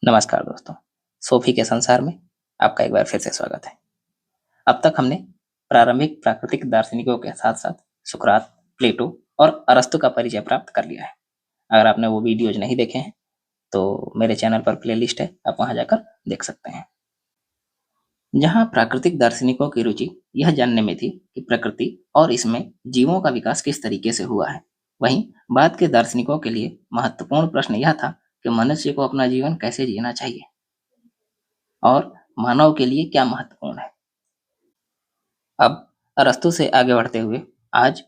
नमस्कार दोस्तों, सोफी के संसार में आपका एक बार फिर से स्वागत है। अब तक हमने प्रारंभिक प्राकृतिक दार्शनिकों के साथ-साथ सुकरात, प्लेटो और अरस्तू का परिचय प्राप्त कर लिया है। अगर आपने वो वीडियोज नहीं देखे हैं, तो मेरे चैनल पर प्लेलिस्ट है, आप वहां जाकर देख सकते हैं। जहां प्राकृतिक दार्शनिकों की रुचि यह जानने में थी कि प्रकृति और इसमें जीवों का विकास किस तरीके से हुआ है, वहीं बाद के दार्शनिकों के लिए महत्वपूर्ण प्रश्न यह था कि मनुष्य को अपना जीवन कैसे जीना चाहिए और मानव के लिए क्या महत्वपूर्ण है। अब अरस्तू से आगे बढ़ते हुए आज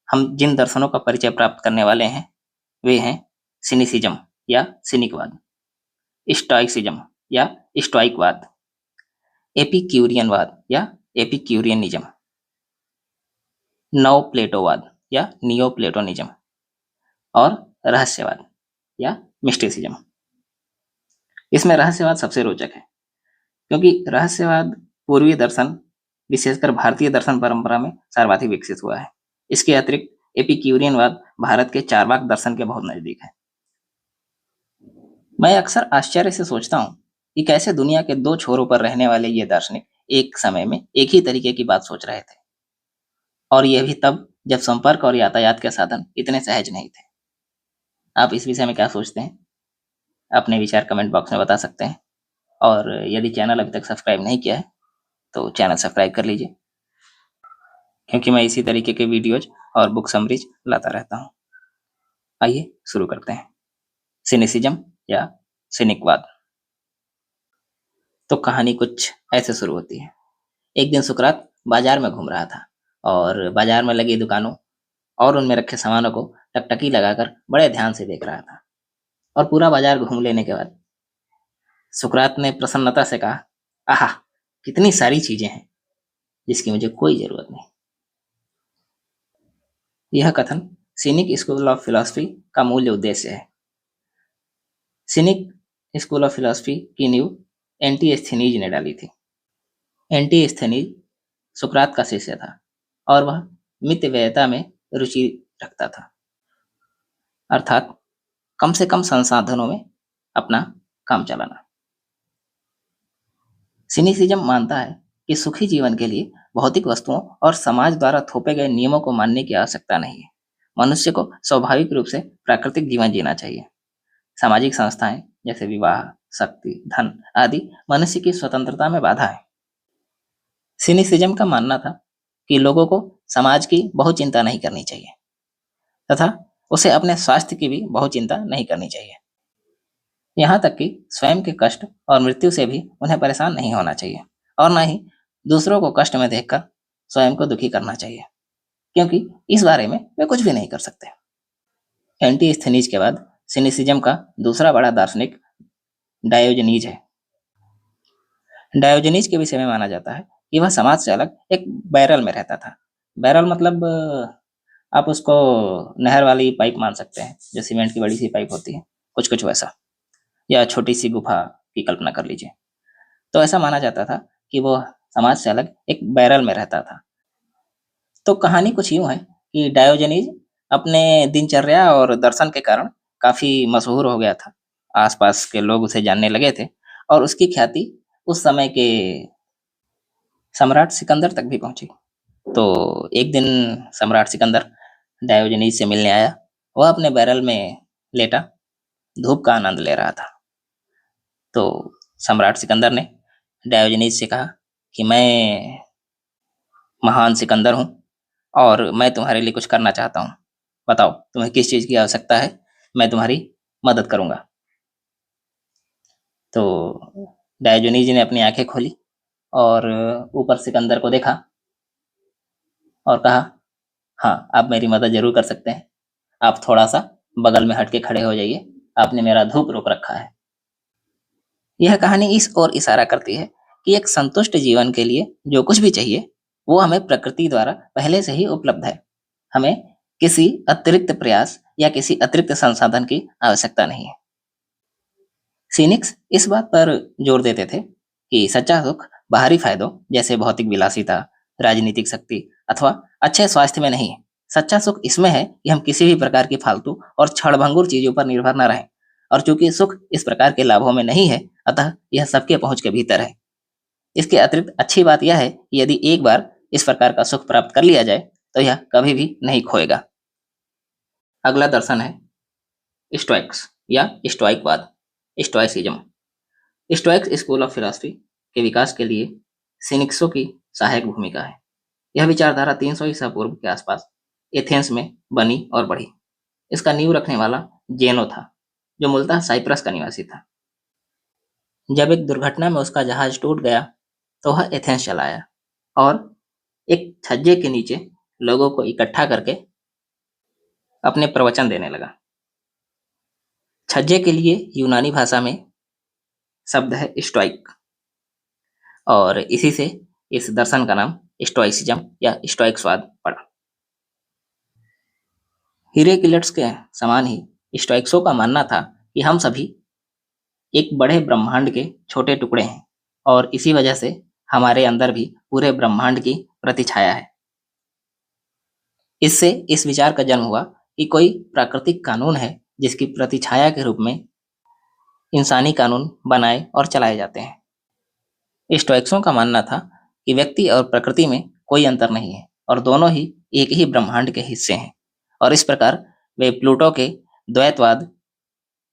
हम जिन दर्शनों का परिचय प्राप्त करने वाले हैं, वे हैं सिनिसिज्म या सिनिकवाद, स्टोइसिज्म या स्टोइकवाद, एपिक्यूरियनवाद या एपिक्यूरियनिज्म, नव प्लेटोवाद या नियो प्लेटोनिज्म और रहस्यवाद या मिस्टिसिज्म। इसमें रहस्यवाद सबसे रोचक है क्योंकि रहस्यवाद पूर्वी दर्शन, विशेषकर भारतीय दर्शन परंपरा में सर्वाधिक विकसित हुआ है। इसके अतिरिक्त एपिक्यूरियनवाद भारत के चार्वाक दर्शन के बहुत नजदीक है। मैं अक्सर आश्चर्य से सोचता हूँ कि कैसे दुनिया के दो छोरों पर रहने वाले ये दार्शनिक एक समय में एक ही तरीके की बात सोच रहे थे, और यह भी तब जब संपर्क और यातायात के साधन इतने सहज नहीं थे। आप इस विषय में क्या सोचते हैं? अपने विचार कमेंट बॉक्स में बता सकते हैं, और यदि चैनल अभी तक सब्सक्राइब नहीं किया है तो चैनल सब्सक्राइब कर लीजिए, क्योंकि मैं इसी तरीके के वीडियोज और बुक समरीज लाता रहता हूँ। आइए शुरू करते हैं। सिनिसिज्म या सिनिकवाद। तो कहानी कुछ ऐसे शुरू होती है। एक दिन सुकरात बाजार में घूम रहा था और बाजार में लगी दुकानों और उनमें रखे सामानों को टकटकी लगाकर बड़े ध्यान से देख रहा था। और पूरा बाजार घूम लेने के बाद सुकरात ने प्रसन्नता से कहा, आहा, कितनी सारी चीजें हैं जिसकी मुझे कोई जरूरत नहीं। यह कथन सिनिक स्कूल ऑफ फिलॉसफी का मूल उद्देश्य है। सिनिक स्कूल ऑफ फिलॉसफी की नींव एंटीस्थेनीज ने डाली थी। एंटीस्थेनीज सुकरात का शिष्य था और वह मितव्ययता में रुचि रखता था, अर्थात कम से कम संसाधनों में अपना काम चलाना। सिनिसिज्म मानता है कि सुखी जीवन के लिए भौतिक वस्तुओं और समाज द्वारा थोपे गए नियमों को मानने की आवश्यकता नहीं है। मनुष्य को स्वाभाविक रूप से प्राकृतिक जीवन जीना चाहिए। सामाजिक संस्थाएं जैसे विवाह, शक्ति, धन आदि मनुष्य की स्वतंत्रता में बाधा है। सिनिसिज्म का मानना था कि लोगों को समाज की बहुत चिंता नहीं करनी चाहिए तथा उसे अपने स्वास्थ्य की भी बहुत चिंता नहीं करनी चाहिए। यहाँ तक कि स्वयं के कष्ट और मृत्यु से भी उन्हें परेशान नहीं होना चाहिए, और न ही दूसरों को कष्ट में देखकर स्वयं को दुखी करना चाहिए, क्योंकि इस बारे में वे कुछ भी नहीं कर सकते। एंटीस्थेनीज के बाद सिनिसिज्म का दूसरा बड़ा दार्शनिक डायोजनीज है। डायोजनीज के विषय में माना जाता है कि वह समाज से अलग एक बैरल में रहता था। बैरल मतलब आप उसको नहर वाली पाइप मान सकते हैं, जो सीमेंट की बड़ी सी पाइप होती है, कुछ कुछ वैसा, या छोटी सी गुफा की कल्पना कर लीजिए। तो ऐसा माना जाता था कि वो समाज से अलग एक बैरल में रहता था। तो कहानी कुछ यूं है कि डायोजनीज अपने दिनचर्या और दर्शन के कारण काफी मशहूर हो गया था। आसपास के लोग उसे जानने लगे थे और उसकी ख्याति उस समय के सम्राट सिकंदर तक भी पहुंची। तो एक दिन सम्राट सिकंदर डायोजनीज से मिलने आया। वह अपने बैरल में लेटा धूप का आनंद ले रहा था। तो सम्राट सिकंदर ने डायोजनीज से कहा कि मैं महान सिकंदर हूँ और मैं तुम्हारे लिए कुछ करना चाहता हूँ। बताओ तुम्हें किस चीज़ की आवश्यकता है, मैं तुम्हारी मदद करूँगा। तो डायोजनीज ने अपनी आंखें खोली और ऊपर सिकंदर को देखा और कहा, हाँ, आप मेरी मदद जरूर कर सकते हैं। आप थोड़ा सा बगल में हट के खड़े हो जाइए, आपने मेरा धूप रोक रखा है। यह कहानी इस ओर इशारा करती है कि एक संतुष्ट जीवन के लिए जो कुछ भी चाहिए वो हमें प्रकृति द्वारा पहले से ही उपलब्ध है। हमें किसी अतिरिक्त प्रयास या किसी अतिरिक्त संसाधन की आवश्यकता नहीं है। सिनिक्स इस बात पर जोर देते थे कि सच्चा सुख बाहरी फायदों जैसे भौतिक विलासिता, राजनीतिक शक्ति अथवा अच्छे स्वास्थ्य में नहीं है। सच्चा सुख इसमें है कि हम किसी भी प्रकार की फालतू और क्षणभंगुर चीजों पर निर्भर न रहें, और चूंकि सुख इस प्रकार के लाभों में नहीं है, अतः यह सबके पहुंच के भीतर है। इसके अतिरिक्त अच्छी बात यह है कि यदि एक बार इस प्रकार का सुख प्राप्त कर लिया जाए तो यह कभी भी नहीं खोएगा। अगला दर्शन है स्टोइक्स या स्टोइकवाद, Stoicism. Stoics school of philosophy के विकास के लिए सिनिक्सों की सहायक भूमिका है। यह विचारधारा 300 ईसा पूर्व के आसपास एथेंस में बनी और बढ़ी। इसका नींव रखने वाला जेनो था, जो मूलतः साइप्रस का निवासी था। जब एक दुर्घटना में उसका जहाज टूट गया तो वह एथेंस चला आया और एक छज्जे के नीचे लोगों को इकट्ठा करके अपने प्रवचन देने लगा। छज्जे के लिए यूनानी भाषा में शब्द है स्टोइक, और इसी से इस दर्शन का नाम स्टोइसिज्म या स्टोइक्सवाद पड़ा। हिरेक्लिटस के समान ही स्टोइक्सों का मानना था कि हम सभी एक बड़े ब्रह्मांड के छोटे टुकड़े हैं और इसी वजह से हमारे अंदर भी पूरे ब्रह्मांड की प्रतिछाया है। इससे इस विचार का जन्म हुआ कि कोई प्राकृतिक कानून है जिसकी प्रतिछाया के रूप में इंसानी कानून बनाए और चलाए जाते हैं। स्टोइक्सों का मानना था कि व्यक्ति और प्रकृति में कोई अंतर नहीं है और दोनों ही एक ही ब्रह्मांड के हिस्से हैं, और इस प्रकार वे प्लूटो के द्वैतवाद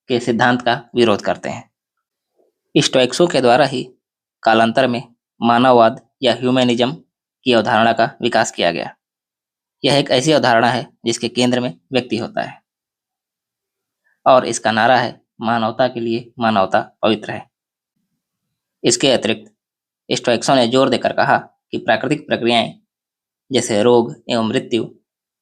के सिद्धांत का विरोध करते हैं। स्टोइक्सों के द्वारा ही कालांतर में मानववाद या ह्यूमैनिज्म की अवधारणा का विकास किया गया। यह एक ऐसी अवधारणा है जिसके केंद्र में व्यक्ति होता है और इसका नारा है मानवता के लिए मानवता पवित्र है। इसके अतिरिक्त स्टोइक्सों ने जोर देकर कहा कि प्राकृतिक प्रक्रियाएं जैसे रोग एवं मृत्यु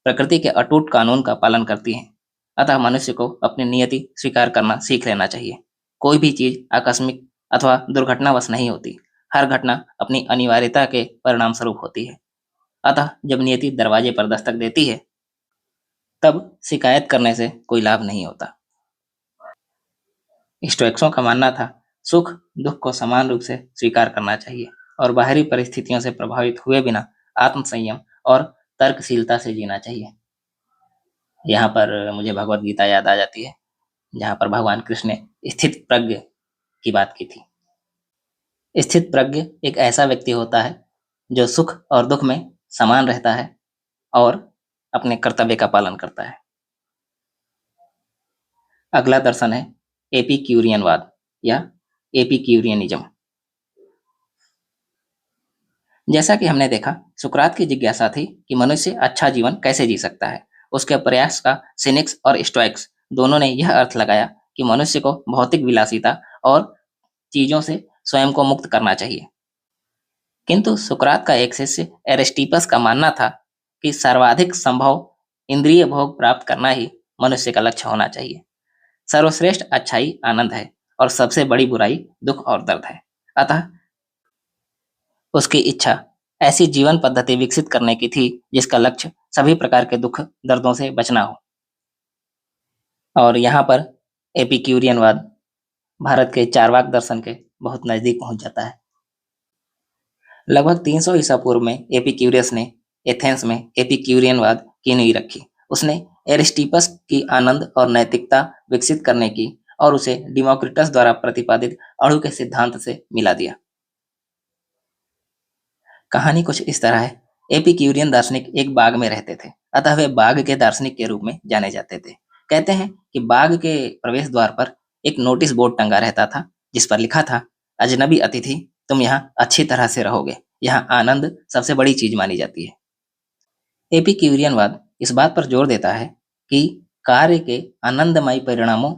प्रकृति के अटूट कानून का पालन करती हैं, अतः मनुष्य को अपनी नियति स्वीकार करना सीख लेना चाहिए। कोई भी चीज आकस्मिक अथवा दुर्घटनावश नहीं होती, हर घटना अपनी अनिवार्यता के परिणाम स्वरूप होती है। अतः जब नियति दरवाजे पर दस्तक देती है तब शिकायत करने से कोई लाभ नहीं होता। स्टोइक्सों का मानना था सुख दुख को समान रूप से स्वीकार करना चाहिए और बाहरी परिस्थितियों से प्रभावित हुए बिना आत्म संयम और तर्कशीलता से जीना चाहिए। यहाँ पर मुझे भगवत गीता याद आ जाती है, जहाँ पर भगवान कृष्ण ने स्थित प्रज्ञ की बात की थी। स्थित प्रज्ञ एक ऐसा व्यक्ति होता है जो सुख और दुख में समान रहता है और अपने कर्तव्य का पालन करता है। अगला दर्शन है एपिक्यूरियनवाद या एपिक्यूरियनिज्म। जैसा कि हमने देखा, सुकरात की जिज्ञासा थी कि मनुष्य अच्छा जीवन कैसे जी सकता है। उसके प्रयास का सिनिक्स और स्टोइक्स दोनों ने यह अर्थ लगाया कि मनुष्य को भौतिक विलासिता और चीजों से स्वयं को मुक्त करना चाहिए। किंतु सुकरात का एक शिष्य एरिस्टिपस का मानना था कि सर्वाधिक संभव इंद्रिय भोग प्राप्त करना ही मनुष्य का लक्ष्य होना चाहिए। सर्वश्रेष्ठ अच्छाई आनंद है और सबसे बड़ी बुराई दुख और दर्द है। अतः उसकी इच्छा ऐसी जीवन पद्धति विकसित करने की थी जिसका लक्ष्य सभी प्रकार के दुख दर्दों से बचना हो। और यहाँ पर एपिक्यूरियनवाद भारत के चार्वाक दर्शन के बहुत नजदीक पहुंच जाता है। लगभग 300 ईसा पूर्व में एपिक्यूरियस ने एथेंस में एपिक्यूरियनवाद की नींव रखी। उसने एरिस्टिपस की आनंद और नैतिकता विकसित करने की और उसे डिमोक्रिटस द्वारा प्रतिपादित अणु के सिद्धांत से मिला दिया। कहानी कुछ इस तरह है। एपिक्यूरियन दार्शनिक एक बाग में रहते थे, अतः वे बाग के दार्शनिक के रूप में जाने जाते थे। कहते हैं कि बाग के प्रवेश द्वार पर एक नोटिस बोर्ड टंगा रहता था जिस पर लिखा था, अजनबी अतिथि, तुम यहाँ अच्छी तरह से रहोगे, यहाँ आनंद सबसे बड़ी चीज मानी जाती है। एपिक्यूरियनवाद इस बात पर जोर देता है कि कार्य के आनंदमयी परिणामों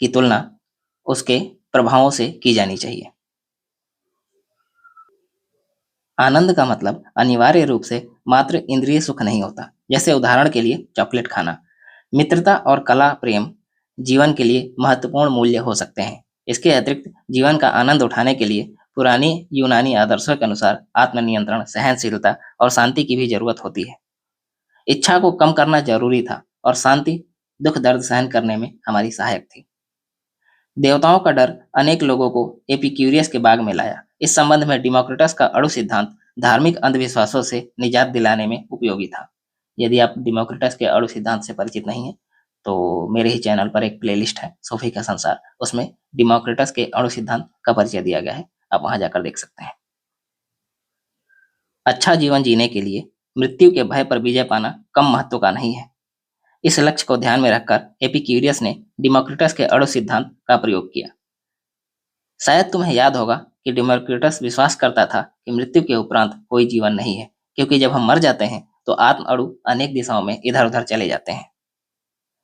की तुलना उसके प्रभावों से की जानी चाहिए। आनंद का मतलब अनिवार्य रूप से मात्र इंद्रिय सुख नहीं होता। जैसे उदाहरण के लिए चॉकलेट खाना। मित्रता और कला प्रेम जीवन के लिए महत्वपूर्ण मूल्य हो सकते हैं। इसके अतिरिक्त जीवन का आनंद उठाने के लिए पुरानी यूनानी आदर्शों के अनुसार आत्मनियंत्रण, सहनशीलता और शांति की भी जरूरत होती है। इच्छा को कम करना जरूरी था और शांति दुख दर्द सहन करने में हमारी सहायक थी। देवताओं का डर अनेक लोगों को एपिक्यूरियस के बाग में लाया। इस संबंध में डिमोक्रिटस का अणु सिद्धांत धार्मिक अंधविश्वासों से निजात दिलाने में उपयोगी था। यदि आप डिमोक्रिटस के अणु सिद्धांत से परिचित नहीं है तो मेरे ही चैनल पर एक प्लेलिस्ट है सोफी का संसार, उसमें डिमोक्रिटस के अणु सिद्धांत का परिचय दिया गया है, आप वहां जाकर देख सकते हैं। अच्छा जीवन जीने के लिए मृत्यु के भय पर विजय पाना कम महत्व का नहीं है। इस लक्ष्य को ध्यान में रखकर एपिक्यूरियस ने डिमोक्रिटस के अणु सिद्धांत का प्रयोग किया। शायद तुम्हें याद होगा कि डिमोक्रिटस विश्वास करता था कि मृत्यु के उपरांत कोई जीवन नहीं है, क्योंकि जब हम मर जाते हैं तो आत्म अणु अनेक दिशाओं में इधर उधर चले जाते हैं।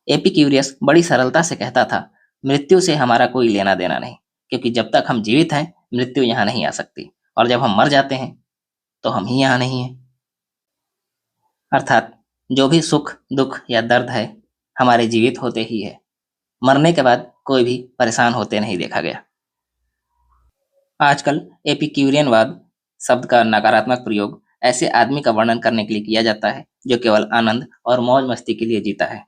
एपिक्यूरियस बड़ी सरलता से कहता था, मृत्यु से हमारा कोई लेना देना नहीं, क्योंकि जब तक हम जीवित हैं मृत्यु यहाँ नहीं आ सकती, और जब हम मर जाते हैं तो हम ही यहाँ नहीं हैं। अर्थात जो भी सुख दुख या दर्द है हमारे जीवित होते ही है, मरने के बाद कोई भी परेशान होते नहीं देखा गया। आजकल एपिक्यूरियनवाद शब्द का नकारात्मक प्रयोग ऐसे आदमी का वर्णन करने के लिए किया जाता है जो केवल आनंद और मौज मस्ती के लिए जीता है,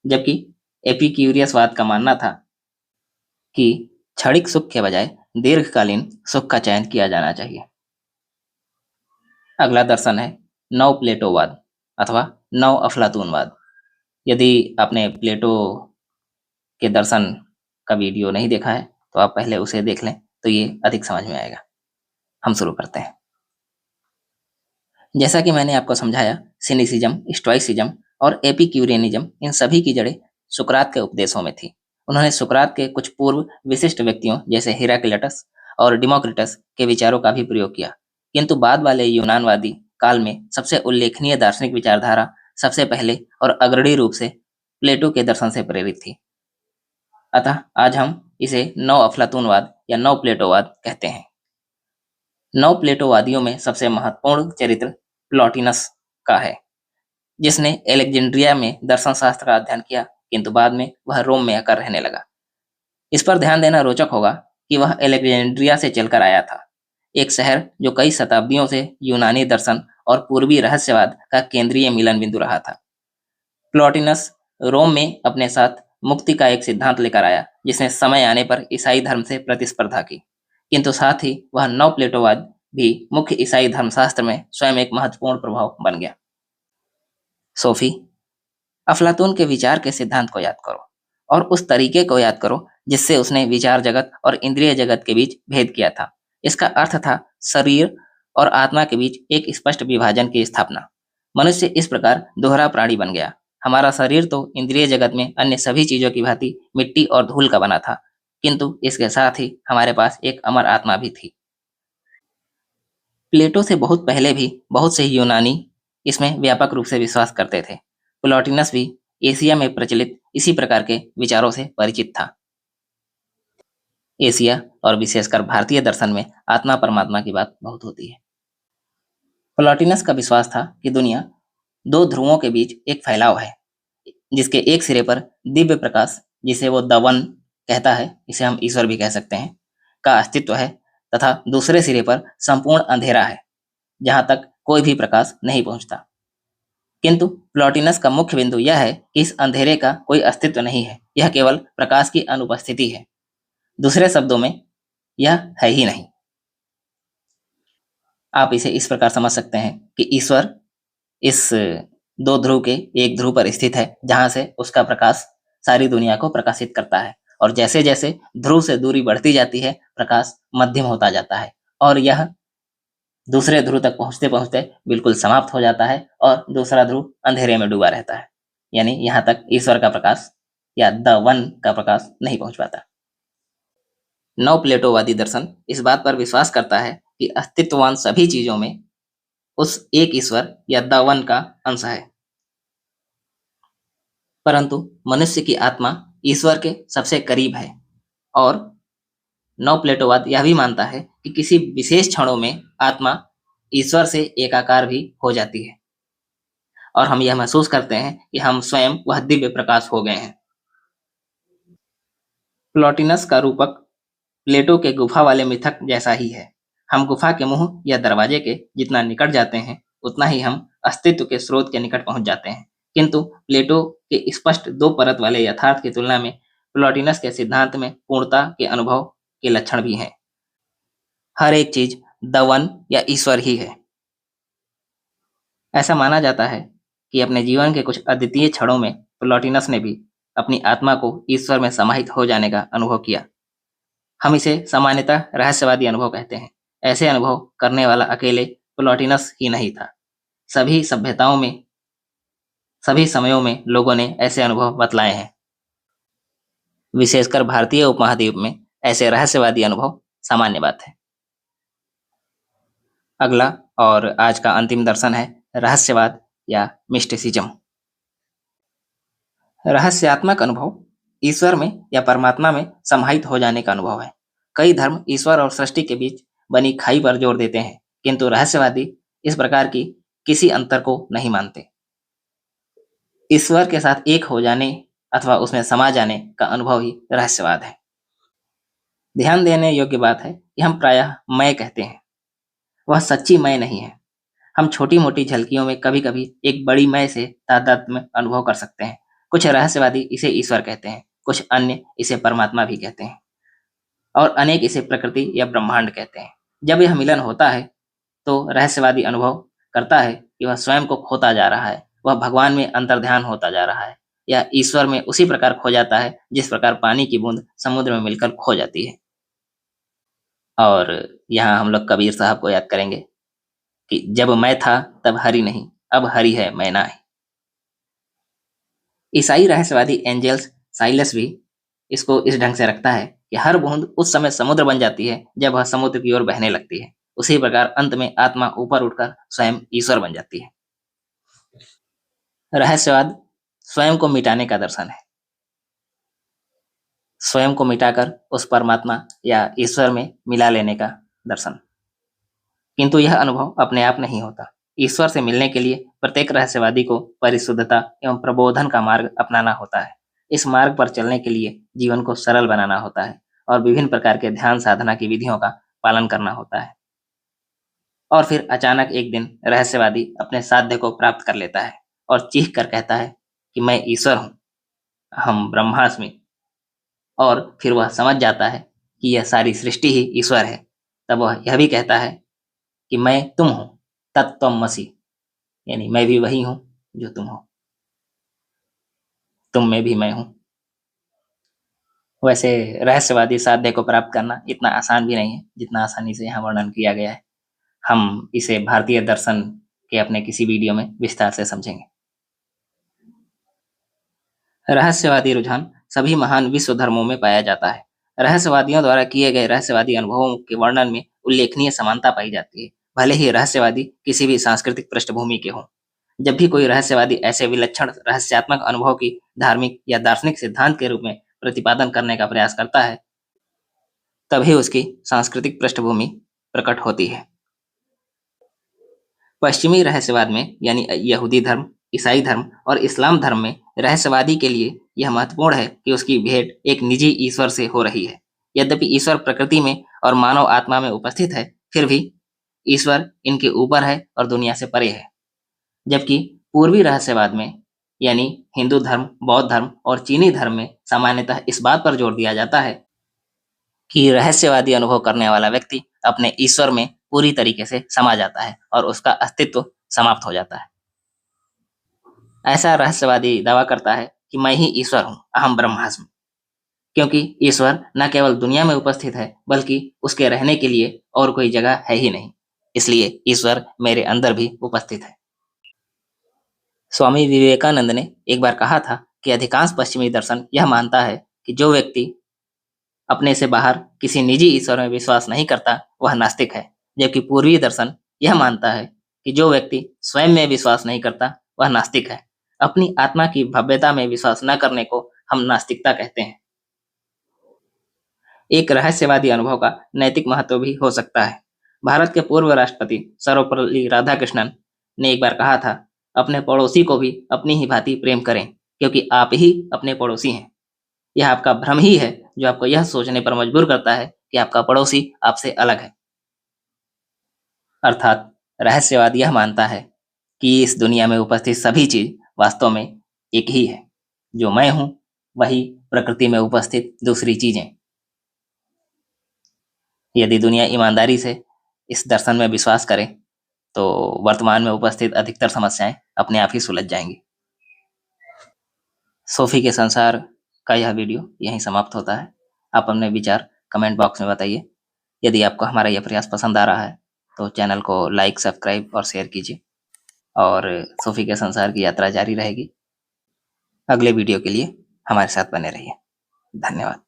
जबकि एपिक्यूरियसवाद का मानना था कि क्षणिक सुख के बजाय दीर्घकालीन सुख का चयन किया जाना चाहिए। अगला दर्शन है नव प्लेटोवाद अथवा नव अफलातूनवाद। यदि आपने प्लेटो के दर्शन का वीडियो नहीं देखा है तो आप पहले उसे देख लें, तो ये अधिक समझ में आएगा। हम शुरू करते हैं। जैसा कि मैंने आपको समझाया, सिनिसिज्म, स्टोइसिज्म और एपिक्यूरियनिज्म, इन सभी की जड़ें सुकरात के उपदेशों में थी। उन्होंने सुकरात के कुछ पूर्व विशिष्ट व्यक्तियों जैसे हेराक्लिटस और डिमोक्रिटस के विचारों का भी प्रयोग किया, किंतु बाद वाले यूनानवादी काल में सबसे उल्लेखनीय दार्शनिक विचारधारा सबसे पहले और अग्रणी रूप से प्लेटो के दर्शन से प्रेरित थी। अतः आज हम इसे नव अफलातूनवाद या नव प्लेटोवाद कहते हैं। नव प्लेटोवादियों में सबसे महत्वपूर्ण चरित्र प्लॉटिनस का है, जिसने एलेक्जेंड्रिया में दर्शन शास्त्र का अध्ययन किया, किंतु बाद में वह रोम में आकर रहने लगा। इस पर ध्यान देना रोचक होगा कि वह एलेक्जेंड्रिया से चलकर आया था, एक शहर जो कई शताब्दियों से यूनानी दर्शन और पूर्वी रहस्यवाद का केंद्रीय मिलन बिंदु रहा था। प्लॉटिनस रोम में अपने साथ मुक्ति का एक सिद्धांत लेकर आया, जिसने समय आने पर ईसाई धर्म से प्रतिस्पर्धा की, किंतु साथ ही वह नव प्लेटोवाद भी मुख्य ईसाई धर्मशास्त्र में स्वयं एक महत्वपूर्ण प्रभाव बन गया। सोफी, अफलातून के विचार के सिद्धांत को याद करो और उस तरीके को याद करो जिससे उसने विचार जगत और इंद्रिय जगत के बीच भेद किया था। इसका अर्थ था शरीर और आत्मा के बीच एक स्पष्ट विभाजन की स्थापना। मनुष्य इस प्रकार दोहरा प्राणी बन गया। हमारा शरीर तो इंद्रिय जगत में अन्य सभी चीजों की भांति मिट्टी और धूल का बना था, किंतु इसके साथ ही हमारे पास एक अमर आत्मा भी थी। प्लेटो से बहुत पहले भी बहुत से यूनानी इसमें व्यापक रूप से विश्वास करते थे। प्लॉटिनस भी एशिया में प्रचलित इसी प्रकार के विचारों से परिचित था। एशिया और विशेषकर भारतीय दर्शन में आत्मा परमात्मा की बात बहुत होती है। प्लॉटिनस का विश्वास था कि दुनिया दो ध्रुवों के बीच एक फैलाव है, जिसके एक सिरे पर दिव्य प्रकाश, जिसे वो द वन कहता है, इसे हम ईश्वर भी कह सकते हैं, का अस्तित्व है, तथा दूसरे सिरे पर संपूर्ण अंधेरा है, जहां तक कोई भी प्रकाश नहीं पहुंचता। किंतु प्लॉटिनस का मुख्य बिंदु यह है कि इस अंधेरे का कोई अस्तित्व नहीं है, यह केवल प्रकाश की अनुपस्थिति है। दूसरे शब्दों में यह है ही नहीं। आप इसे इस प्रकार समझ सकते हैं कि ईश्वर इस दो ध्रुव के एक ध्रुव पर स्थित है, जहां से उसका प्रकाश सारी दुनिया को प्रकाशित करता है, और जैसे जैसे ध्रुव से दूरी बढ़ती जाती है प्रकाश मध्यम होता जाता है, और यह दूसरे ध्रुव तक पहुंचते पहुंचते बिल्कुल समाप्त हो जाता है और दूसरा ध्रुव अंधेरे में डूबा रहता है। यानी यहाँ तक ईश्वर का प्रकाश या द वन का प्रकाश नहीं पहुंच पाता। नव प्लेटोवादी दर्शन इस बात पर विश्वास करता है कि अस्तित्ववान सभी चीजों में उस एक ईश्वर या द वन का अंश है, परंतु मनुष्य की आत्मा ईश्वर के सबसे करीब है। और नव प्लेटोवाद यह भी मानता है कि किसी विशेष क्षणों में आत्मा ईश्वर से एकाकार भी हो जाती है, और हम यह महसूस करते हैं कि हम स्वयं वह दिव्य प्रकाश हो गए हैं। प्लॉटिनस का रूपक प्लेटो के गुफा वाले मिथक जैसा ही है। हम गुफा के मुंह या दरवाजे के जितना निकट जाते हैं उतना ही हम अस्तित्व के स्रोत के निकट पहुंच जाते हैं, किंतु प्लेटो के स्पष्ट दो परत वाले यथार्थ की तुलना में प्लॉटिनस के सिद्धांत में पूर्णता के अनुभव के लक्षण भी हैं। हर एक चीज द वन या ईश्वर ही है। ऐसा माना जाता है कि अपने जीवन के कुछ अद्वितीय क्षणों में प्लॉटिनस ने भी अपनी आत्मा को ईश्वर में समाहित हो जाने का अनुभव किया। हम इसे सामान्यतः रहस्यवादी अनुभव कहते हैं। ऐसे अनुभव करने वाला अकेले प्लॉटिनस ही नहीं था। सभी सभ्यताओं में, सभी समयों में लोगों ने ऐसे अनुभव बतलाए हैं। विशेषकर भारतीय उपमहाद्वीप में ऐसे रहस्यवादी अनुभव सामान्य बात है। अगला और आज का अंतिम दर्शन है रहस्यवाद या मिस्टिसिज्म। रहस्यात्मक अनुभव ईश्वर में या परमात्मा में समाहित हो जाने का अनुभव है। कई धर्म ईश्वर और सृष्टि के बीच बनी खाई पर जोर देते हैं, किंतु रहस्यवादी इस प्रकार की किसी अंतर को नहीं मानते। ईश्वर के साथ एक हो जाने अथवा उसमें समा जाने का अनुभव ही रहस्यवाद है। ध्यान देने योग्य बात है कि हम प्रायः मैं कहते हैं, वह सच्ची मैं नहीं है। हम छोटी-मोटी झलकियों में कभी-कभी एक बड़ी मैं से तादात्म्य अनुभव कर सकते हैं। कुछ रहस्यवादी इसे ईश्वर कहते हैं, कुछ अन्य इसे परमात्मा भी कहते हैं और अनेक इसे प्रकृति या ब्रह्मांड कहते हैं। जब यह मिलन होता है, तो रहस्यवादी अनुभव करता है कि वह स्वयं को खोता जा रहा है, वह भगवान में अंतर्ध्यान होता जा रहा है या ईश्वर में उसी प्रकार खो जाता है, जिस प्रकार पानी की बूंद समुद्र में मिलकर खो जाती है। और यहाँ हम लोग कबीर साहब को याद करेंगे कि जब मैं था तब हरि नहीं, अब हरि है मैं नाही। ईसाई रहस्यवादी एंजेल्स साइलस भी इसको इस ढंग से रखता है कि हर बूंद उस समय समुद्र बन जाती है जब वह समुद्र की ओर बहने लगती है। उसी प्रकार अंत में आत्मा ऊपर उठकर स्वयं ईश्वर बन जाती है। रहस्यवाद स्वयं को मिटाने का दर्शन है। स्वयं को मिटाकर उस परमात्मा या ईश्वर में मिला लेने का दर्शन। किंतु यह अनुभव अपने आप नहीं होता। ईश्वर से मिलने के लिए प्रत्येक रहस्यवादी को परिशुद्धता एवं प्रबोधन का मार्ग अपनाना होता है। इस मार्ग पर चलने के लिए जीवन को सरल बनाना होता है और विभिन्न प्रकार के ध्यान साधना की विधियों का पालन करना होता है। और फिर अचानक एक दिन रहस्यवादी अपने साध्य को प्राप्त कर लेता है और चीख कर कहता है कि मैं ईश्वर हूँ, हम ब्रह्मास्मि। और फिर वह समझ जाता है कि यह सारी सृष्टि ही ईश्वर है। तब वह यह भी कहता है कि मैं तुम हूँ, तत्त्वमसि, यानी मैं भी वही हूँ जो तुम हो, तुम में भी मैं हूँ। वैसे रहस्यवादी साध्य को प्राप्त करना इतना आसान भी नहीं है जितना आसानी से यहाँ वर्णन किया गया है। हम इसे भारतीय दर्शन के अपने किसी वीडियो में विस्तार से समझेंगे। रहस्यवादी रुझान सभी महान विश्व धर्मों में पाया जाता है। रहस्यवादियों द्वारा किए गए रहस्यवादी अनुभवों के वर्णन में उल्लेखनीय समानता पाई जाती है, भले ही रहस्यवादी किसी भी सांस्कृतिक पृष्ठभूमि के हों। जब भी कोई रहस्यवादी ऐसे विलक्षण रहस्यात्मक अनुभव की धार्मिक या दार्शनिक सिद्धांत के रूप में प्रतिपादन करने का प्रयास करता है, तभी उसकी सांस्कृतिक पृष्ठभूमि प्रकट होती है। पश्चिमी रहस्यवाद में यानी यहूदी धर्म, ईसाई धर्म और इस्लाम धर्म में रहस्यवादी के लिए यह महत्वपूर्ण है कि उसकी भेंट एक निजी ईश्वर से हो रही है। यद्यपि ईश्वर प्रकृति में और मानव आत्मा में उपस्थित है, फिर भी ईश्वर इनके ऊपर है और दुनिया से परे है। जबकि पूर्वी रहस्यवाद में यानी हिंदू धर्म, बौद्ध धर्म और चीनी धर्म में सामान्यतः इस बात पर जोर दिया जाता है कि रहस्यवादी अनुभव करने वाला व्यक्ति अपने ईश्वर में पूरी तरीके से समा जाता है और उसका अस्तित्व समाप्त हो जाता है। ऐसा रहस्यवादी दावा करता है कि मैं ही ईश्वर हूँ, अहम ब्रह्मास्मि, क्योंकि ईश्वर न केवल दुनिया में उपस्थित है बल्कि उसके रहने के लिए और कोई जगह है ही नहीं, इसलिए ईश्वर मेरे अंदर भी उपस्थित है। स्वामी विवेकानंद ने एक बार कहा था कि अधिकांश पश्चिमी दर्शन यह मानता है कि जो व्यक्ति अपने से बाहर किसी निजी ईश्वर में विश्वास नहीं करता वह नास्तिक है, जबकि पूर्वी दर्शन यह मानता है कि जो व्यक्ति स्वयं में विश्वास नहीं करता वह नास्तिक है। अपनी आत्मा की भव्यता में विश्वास न करने को हम नास्तिकता कहते हैं। एक रहस्यवादी अनुभव का नैतिक महत्व भी हो सकता है। भारत के पूर्व राष्ट्रपति सर्वपल्ली राधाकृष्णन ने एक बार कहा था, अपने पड़ोसी को भी अपनी ही भांति प्रेम करें, क्योंकि आप ही अपने पड़ोसी हैं। यह आपका भ्रम ही है जो आपको यह सोचने पर मजबूर करता है कि आपका पड़ोसी आपसे अलग है। अर्थात रहस्यवाद यह मानता है कि इस दुनिया में उपस्थित सभी चीज वास्तव में एक ही है। जो मैं हूं वही प्रकृति में उपस्थित दूसरी चीजें। यदि दुनिया ईमानदारी से इस दर्शन में विश्वास करे तो वर्तमान में उपस्थित अधिकतर समस्याएं अपने आप ही सुलझ जाएंगी। सोफ़ी के संसार का यह वीडियो यहीं समाप्त होता है। आप अपने विचार कमेंट बॉक्स में बताइए। यदि आपको हमारा यह प्रयास पसंद आ रहा है, तो चैनल को लाइक, सब्सक्राइब और शेयर कीजिए और सोफ़ी के संसार की यात्रा जारी रहेगी। अगले वीडियो के लिए हमारे साथ बने रहिए। धन्यवाद।